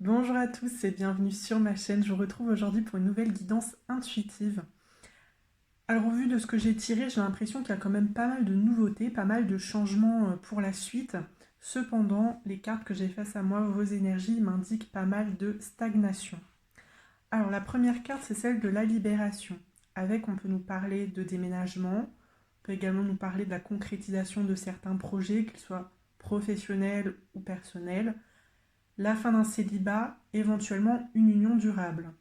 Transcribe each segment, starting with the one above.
Bonjour à tous et bienvenue sur ma chaîne. Je vous retrouve aujourd'hui pour une nouvelle guidance intuitive. Alors au vu de ce que j'ai tiré, j'ai l'impression qu'il y a quand même pas mal de nouveautés, pas mal de changements pour la suite. Cependant, les cartes que j'ai face à moi, vos énergies, m'indiquent pas mal de stagnation. Alors la première carte, c'est celle de la libération. Avec, on peut nous parler de déménagement, on peut également nous parler de la concrétisation de certains projets, qu'ils soient professionnels ou personnels, la fin d'un célibat, éventuellement une union durable.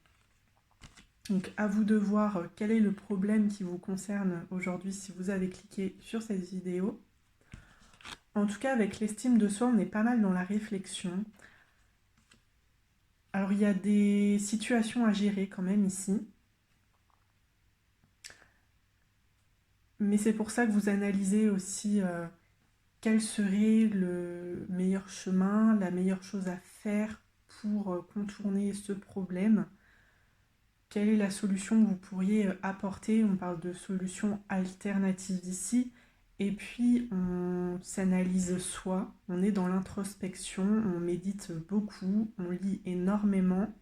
Donc à vous de voir quel est le problème qui vous concerne aujourd'hui si vous avez cliqué sur cette vidéo. En tout cas, avec l'estime de soi, on est pas mal dans la réflexion. Alors il y a des situations à gérer quand même ici. Mais c'est pour ça que vous analysez aussi quel serait le meilleur chemin, la meilleure chose à faire pour contourner ce problème. Quelle est la solution que vous pourriez apporter? On parle de solutions alternatives ici. Et puis, on s'analyse soi, on est dans l'introspection, on médite beaucoup, on lit énormément.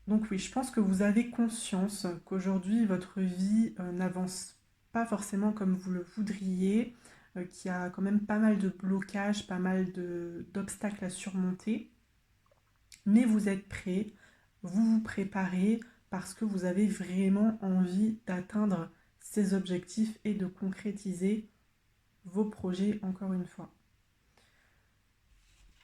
Donc oui, je pense que vous avez conscience qu'aujourd'hui, votre vie n'avance pas forcément comme vous le voudriez, qu'il y a quand même pas mal de blocages, pas mal d'obstacles à surmonter. Mais vous êtes prêt, vous vous préparez parce que vous avez vraiment envie d'atteindre ces objectifs et de concrétiser vos projets encore une fois.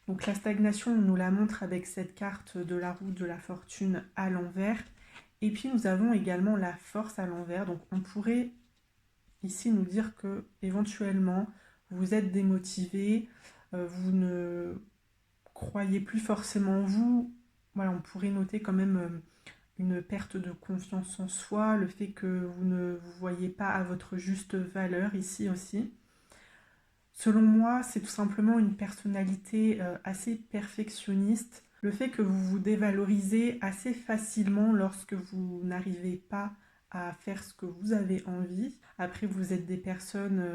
Donc la stagnation, on nous la montre avec cette carte de la roue de la fortune à l'envers. Et puis nous avons également la force à l'envers. Donc on pourrait ici nous dire que éventuellement vous êtes démotivé, vous ne croyez plus forcément en vous. Voilà, on pourrait noter quand même une perte de confiance en soi, le fait que vous ne vous voyez pas à votre juste valeur ici aussi. Selon moi, c'est tout simplement une personnalité assez perfectionniste. Le fait que vous vous dévalorisez assez facilement lorsque vous n'arrivez pas à faire ce que vous avez envie. Après, vous êtes des personnes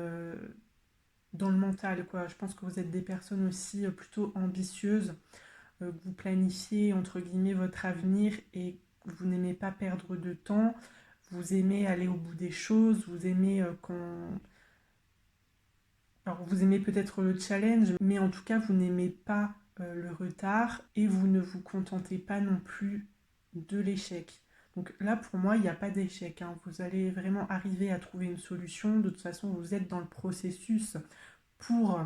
dans le mental, quoi. Je pense que vous êtes des personnes aussi plutôt ambitieuses, que vous planifiez entre guillemets votre avenir et vous n'aimez pas perdre de temps. Vous aimez aller au bout des choses, vous aimez alors vous aimez peut-être le challenge, mais en tout cas vous n'aimez pas le retard et vous ne vous contentez pas non plus de l'échec. Donc là pour moi il n'y a pas d'échec, hein. Vous allez vraiment arriver à trouver une solution. De toute façon vous êtes dans le processus pour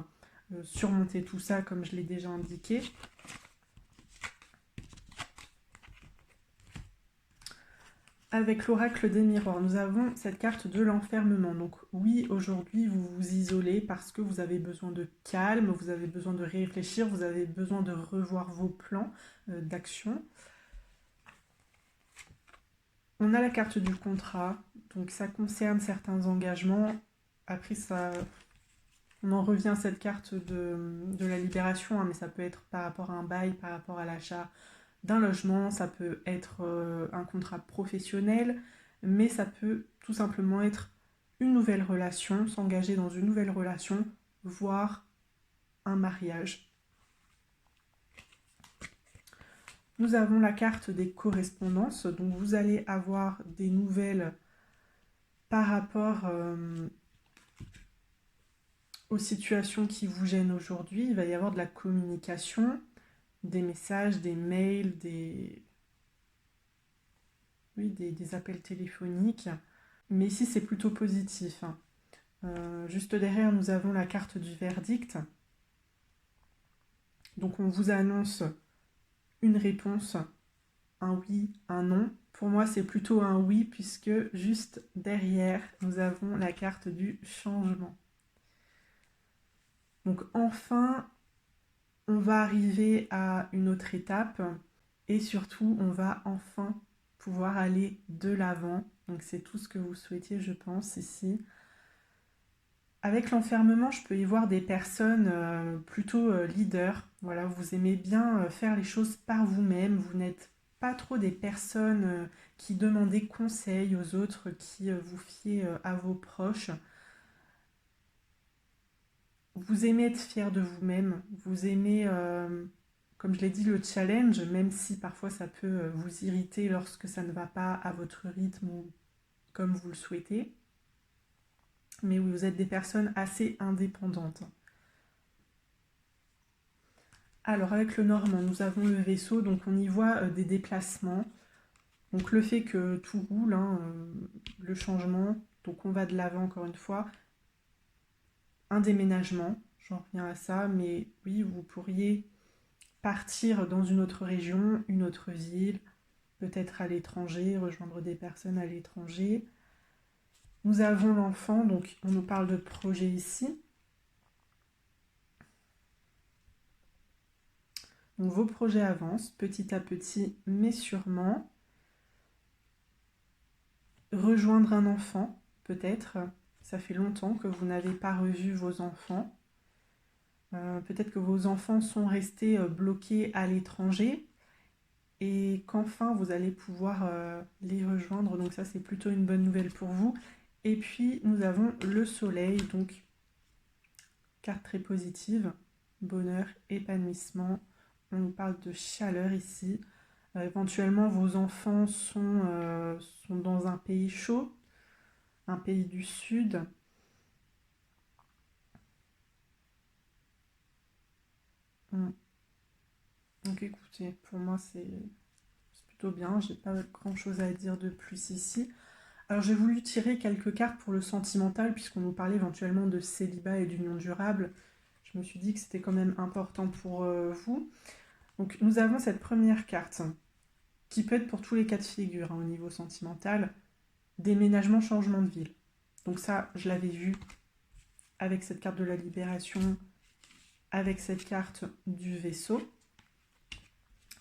surmonter tout ça comme je l'ai déjà indiqué. Avec l'oracle des miroirs, nous avons cette carte de l'enfermement. Donc oui, aujourd'hui, vous vous isolez parce que vous avez besoin de calme, vous avez besoin de réfléchir, vous avez besoin de revoir vos plans d'action. On a la carte du contrat, donc ça concerne certains engagements. Après, on en revient à cette carte de la libération, hein, mais ça peut être par rapport à un bail, par rapport à l'achat d'un logement, ça peut être un contrat professionnel, mais ça peut tout simplement être une nouvelle relation, s'engager dans une nouvelle relation, voire un mariage. Nous avons la carte des correspondances, donc vous allez avoir des nouvelles par rapport aux situations qui vous gênent aujourd'hui. Il va y avoir de la communication, des messages, des mails, des appels téléphoniques. Mais ici, c'est plutôt positif, hein. Juste derrière, nous avons la carte du verdict. Donc, on vous annonce une réponse, un oui, un non. Pour moi, c'est plutôt un oui, puisque juste derrière, nous avons la carte du changement. Donc, enfin, on va arriver à une autre étape et surtout, on va enfin pouvoir aller de l'avant. Donc, c'est tout ce que vous souhaitiez, je pense, ici. Avec l'enfermement, je peux y voir des personnes plutôt leaders. Voilà, vous aimez bien faire les choses par vous-même. Vous n'êtes pas trop des personnes qui demandent conseil aux autres, qui vous fiez à vos proches. vous aimez être fier de vous-même, vous aimez, comme je l'ai dit, le challenge, même si parfois ça peut vous irriter lorsque ça ne va pas à votre rythme ou comme vous le souhaitez. Mais oui, vous êtes des personnes assez indépendantes. Alors avec le Normand, nous avons le vaisseau, donc on y voit des déplacements. Donc le fait que tout roule, hein, le changement, donc on va de l'avant encore une fois. Un déménagement, j'en reviens à ça, mais oui, vous pourriez partir dans une autre région, une autre ville, peut-être à l'étranger, rejoindre des personnes à l'étranger. Nous avons l'enfant, donc on nous parle de projet ici. Donc vos projets avancent petit à petit, mais sûrement. Rejoindre un enfant, peut-être. Ça fait longtemps que vous n'avez pas revu vos enfants. Peut-être que vos enfants sont restés bloqués à l'étranger et qu'enfin vous allez pouvoir les rejoindre. Donc ça, c'est plutôt une bonne nouvelle pour vous. Et puis, nous avons le soleil, donc carte très positive, bonheur, épanouissement. On nous parle de chaleur ici. Éventuellement, vos enfants sont dans un pays chaud, un pays du sud. Donc écoutez, pour moi c'est plutôt bien, j'ai pas grand chose à dire de plus ici. Alors j'ai voulu tirer quelques cartes pour le sentimental, puisqu'on nous parlait éventuellement de célibat et d'union durable. Je me suis dit que c'était quand même important pour vous. Donc nous avons cette première carte, qui peut être pour tous les cas de figure hein, au niveau sentimental, déménagement, changement de ville. Donc ça, je l'avais vu avec cette carte de la libération, avec cette carte du vaisseau.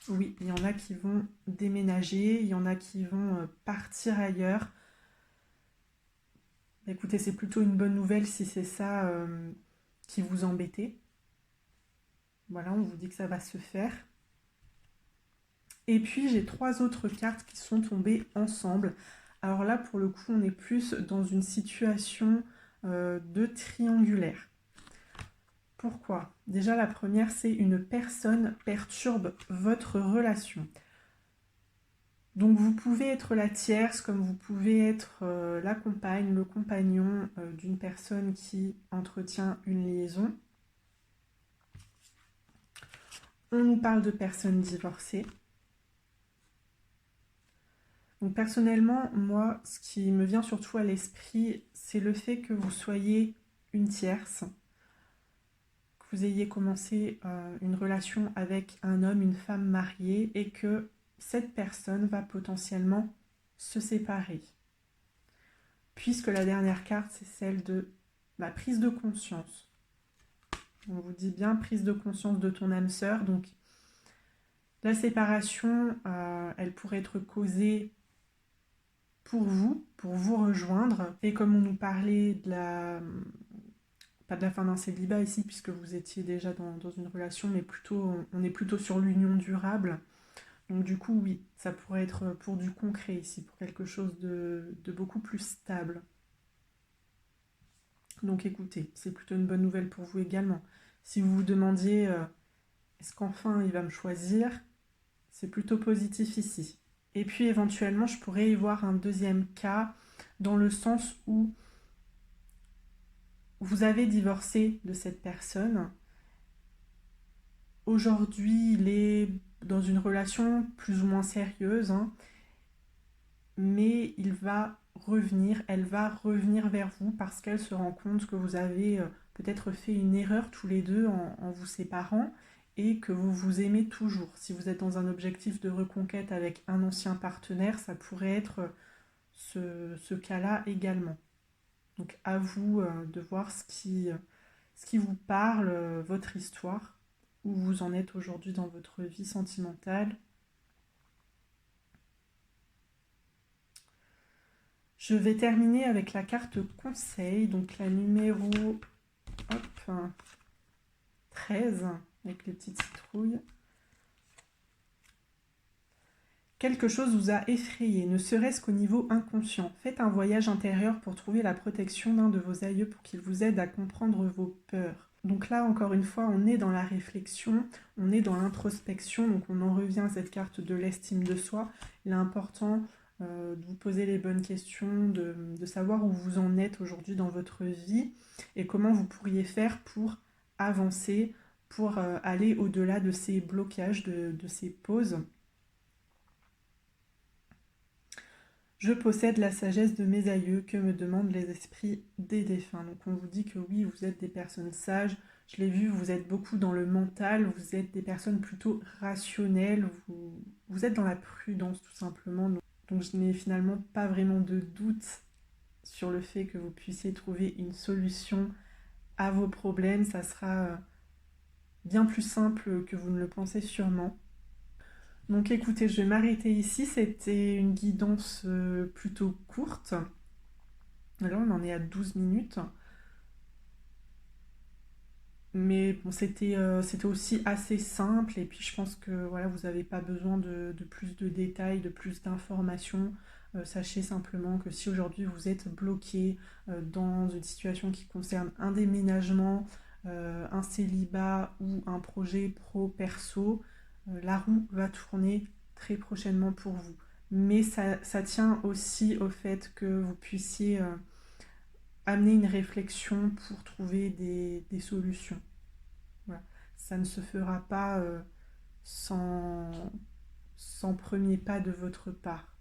Oui, il y en a qui vont déménager, il y en a qui vont partir ailleurs. Écoutez, c'est plutôt une bonne nouvelle si c'est ça qui vous embêtait. Voilà, on vous dit que ça va se faire. Et puis, j'ai 3 autres cartes qui sont tombées ensemble. Alors là, pour le coup, on est plus dans une situation de triangulaire. Pourquoi? Déjà, la première, c'est une personne perturbe votre relation. Donc vous pouvez être la tierce comme vous pouvez être la compagne, le compagnon d'une personne qui entretient une liaison. On nous parle de personnes divorcées. Donc personnellement, moi, ce qui me vient surtout à l'esprit, c'est le fait que vous soyez une tierce, que vous ayez commencé une relation avec un homme, une femme mariée, et que cette personne va potentiellement se séparer. Puisque la dernière carte, c'est celle de la prise de conscience. On vous dit bien prise de conscience de ton âme sœur. Donc, la séparation, elle pourrait être causée pour vous rejoindre. Et comme on nous parlait de la... pas de la fin d'un célibat ici, puisque vous étiez déjà dans une relation, mais plutôt, on est plutôt sur l'union durable. Donc du coup, oui, ça pourrait être pour du concret ici, pour quelque chose de beaucoup plus stable. Donc écoutez, c'est plutôt une bonne nouvelle pour vous également. Si vous vous demandiez est-ce qu'enfin il va me choisir, c'est plutôt positif ici. Et puis éventuellement, je pourrais y voir un deuxième cas dans le sens où vous avez divorcé de cette personne. Aujourd'hui, il est dans une relation plus ou moins sérieuse, hein, mais il va revenir, elle va revenir vers vous parce qu'elle se rend compte que vous avez peut-être fait une erreur tous les deux en vous séparant et que vous vous aimez toujours. Si vous êtes dans un objectif de reconquête avec un ancien partenaire, ça pourrait être ce cas-là également. Donc à vous de voir ce qui vous parle, votre histoire, où vous en êtes aujourd'hui dans votre vie sentimentale. Je vais terminer avec la carte conseil, donc la numéro 13, avec les petites citrouilles. Quelque chose vous a effrayé, ne serait-ce qu'au niveau inconscient. Faites un voyage intérieur pour trouver la protection d'un de vos aïeux pour qu'il vous aide à comprendre vos peurs. Donc là, encore une fois, on est dans la réflexion, on est dans l'introspection, donc on en revient à cette carte de l'estime de soi. Il est important de vous poser les bonnes questions, de savoir où vous en êtes aujourd'hui dans votre vie et comment vous pourriez faire pour avancer, pour aller au-delà de ces blocages, de ces pauses. Je possède la sagesse de mes aïeux, que me demandent les esprits des défunts. Donc on vous dit que oui, vous êtes des personnes sages. Je l'ai vu, vous êtes beaucoup dans le mental, vous êtes des personnes plutôt rationnelles, vous êtes dans la prudence tout simplement. Donc je n'ai finalement pas vraiment de doute sur le fait que vous puissiez trouver une solution à vos problèmes. Ça sera bien plus simple que vous ne le pensez sûrement. Donc écoutez, je vais m'arrêter ici. C'était une guidance plutôt courte. Alors on en est à 12 minutes. Mais bon, c'était aussi assez simple. Et puis je pense que voilà, vous n'avez pas besoin de plus de détails, de plus d'informations. Sachez simplement que si aujourd'hui vous êtes bloqué dans une situation qui concerne un déménagement, un célibat ou un projet pro-perso, la roue va tourner très prochainement pour vous. Mais ça tient aussi au fait que vous puissiez amener une réflexion pour trouver des solutions. Voilà. Ça ne se fera pas sans, sans premier pas de votre part.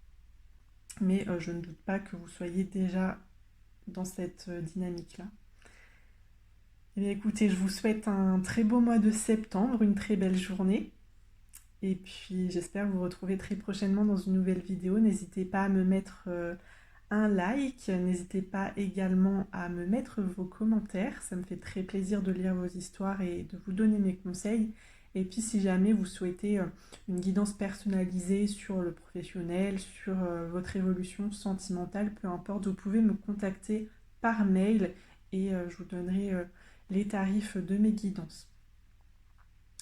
Mais je ne doute pas que vous soyez déjà dans cette dynamique-là. Eh bien, écoutez, je vous souhaite un très beau mois de septembre, une très belle journée. Et puis j'espère vous retrouver très prochainement dans une nouvelle vidéo. N'hésitez pas à me mettre un like. N'hésitez pas également à me mettre vos commentaires. Ça me fait très plaisir de lire vos histoires et de vous donner mes conseils. Et puis si jamais vous souhaitez une guidance personnalisée sur le professionnel, sur votre évolution sentimentale, peu importe, vous pouvez me contacter par mail et je vous donnerai les tarifs de mes guidances.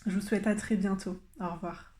Je vous souhaite à très bientôt. Au revoir.